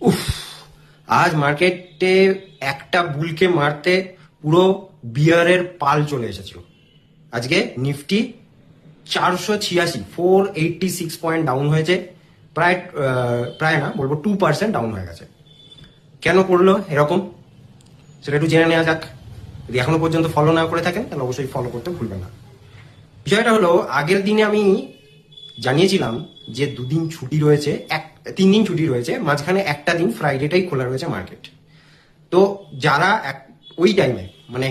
উফ, আজ মার্কেটে একটা বুলকে মারতে পুরো বিয়ারের পাল চলে এসেছিল। আজকে নিফটি 486 পয়েন্ট ডাউন হয়েছে। প্রায় প্রায় না বলবো 2% ডাউন হয়ে গেছে। কেন করলো এরকম সেটা একটু জেনে নেওয়া যাক। যদি এখনো পর্যন্ত ফলো না করে থাকেন তাহলে অবশ্যই ফলো করতে ভুলবেন না। বিষয়টা হলো, আগের দিনে আমি জানিয়েছিলাম যে 2 দিন ছুটি রয়েছে, 3 দিন ছুটি রয়েছে, মাঝখানে একটা দিন ফ্রাইডেটাই খোলা রয়েছে মার্কেট। তো যারা ওই টাইমে মানে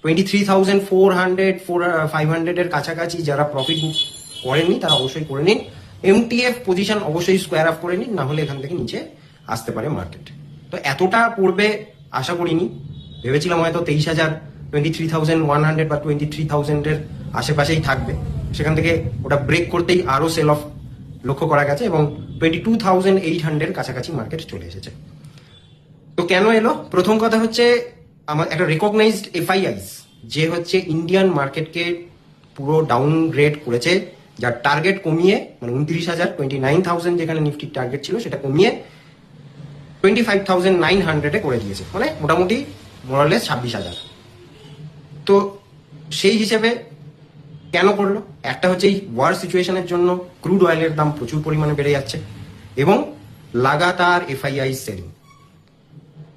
23,400 এর কাছাকাছি যারা প্রফিট করেননি তারা অবশ্যই করে নিন। এমটিএফ পজিশন অবশ্যই স্কোয়ার আপ করে নিন, না হলে এখান থেকে নিচে আসতে পারে মার্কেট। তো এতটা পড়বে আশা করিনি। ভেবেছিলাম হয়তো 23,000, 23,100 বা 23,000 আশেপাশেই থাকবে। সেখান থেকে ওটা ব্রেক করতেই আরো সেল অফ লক্ষ্য করা গেছে এবং 22,800 কাছাকাছি মার্কেট চলে এসেছে। তো কেন এলো? প্রথম কথা হচ্ছে, আমার একটা রেকগনাইজড এফআইআইস যে হচ্ছে ইন্ডিয়ান মার্কেটকে পুরো ডাউনগ্রেড করেছে, যার টার্গেট কমিয়ে মানে 29,000, 29,000 যেখানে নিফটির টার্গেট ছিল সেটা কমিয়ে 25,900 করে দিয়েছে, মানে মোটামুটি মোরালেস 26,000। তো সেই হিসেবে কেন করলো? একটা হচ্ছে এই ওয়ার সিচুয়েশনের জন্য ক্রুড অয়েলের দাম প্রচুর পরিমাণে বেড়ে যাচ্ছে এবং লাগাতার এফআইআই সেলিং।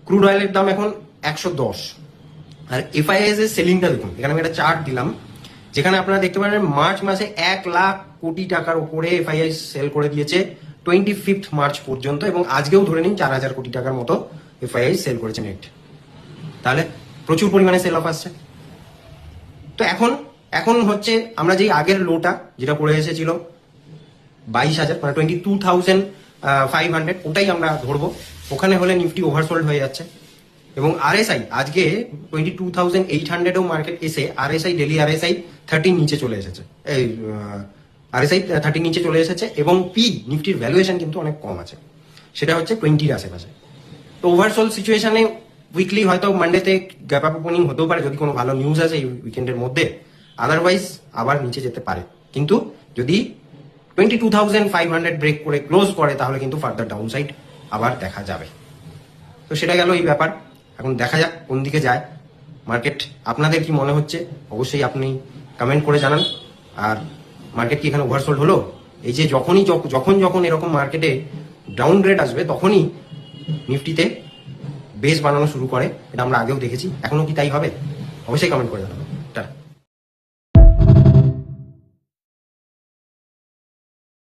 ক্রুড অয়েলের দাম এখন 110, আর এফআইআই এর সেলিংটা দেখুন। এখানে আমি একটা চার্ট দিলাম যেখানে আপনারা দেখতে পারেন মার্চ মাসে 1,00,00,000 টাকার উপরে এফআইআই সেল করে দিয়েছে 25 মার্চ পর্যন্ত, এবং আজকেও ধরে নিন 4,000 কোটি টাকার মতো এফআইআই সেল করেছে নেট। তাহলে প্রচুর পরিমাণে সেল অফ আসছে। তো এখন হচ্ছে আমরা যেই আগের লোটা যেটা পড়ে এসেছিল 22,000 মানে 22,500, ওটাই আমরা ধরবো। ওখানে হলে নিফটি ওভারসোল্ড হয়ে যাচ্ছে এবং আরএসআই আজকে 22,800-এও মার্কেট এসে আরএসআই ডেলি আরএসআই 30 নিচে চলে এসেছে। এই আরএসআই 30 নিচে চলে এসেছে এবং পি নিফটির ভ্যালুয়েশন কিন্তু অনেক কম আছে, সেটা হচ্ছে 20-র আশেপাশে। তো ওভারসোল সিচুয়েশনে উইকলি হয়তো মানডেতে গ্যাপ আপ ওপেনিং হতেও পারে যদি কোনো ভালো নিউজ আছে এই উইকেন্ডের মধ্যে। আদারওয়াইজ আবার নিচে যেতে পারে, কিন্তু যদি 22,500 ব্রেক করে ক্লোজ করে তাহলে কিন্তু ফার্দার ডাউন সাইড আবার দেখা যাবে। তো সেটা গেল এই ব্যাপার। এখন দেখা যাক কোন দিকে যায় মার্কেট। আপনাদের কি মনে হচ্ছে অবশ্যই আপনি কমেন্ট করে জানান। আর মার্কেট কি এখানে ওভারসোল্ড হলো? এই যে যখন এরকম মার্কেটে ডাউন গ্রেড আসবে তখনই নিফটিতে বেস বানানো শুরু করে, এটা আমরা আগেও দেখেছি। এখনো কি তাই হবে? অবশ্যই কমেন্ট করে জানান।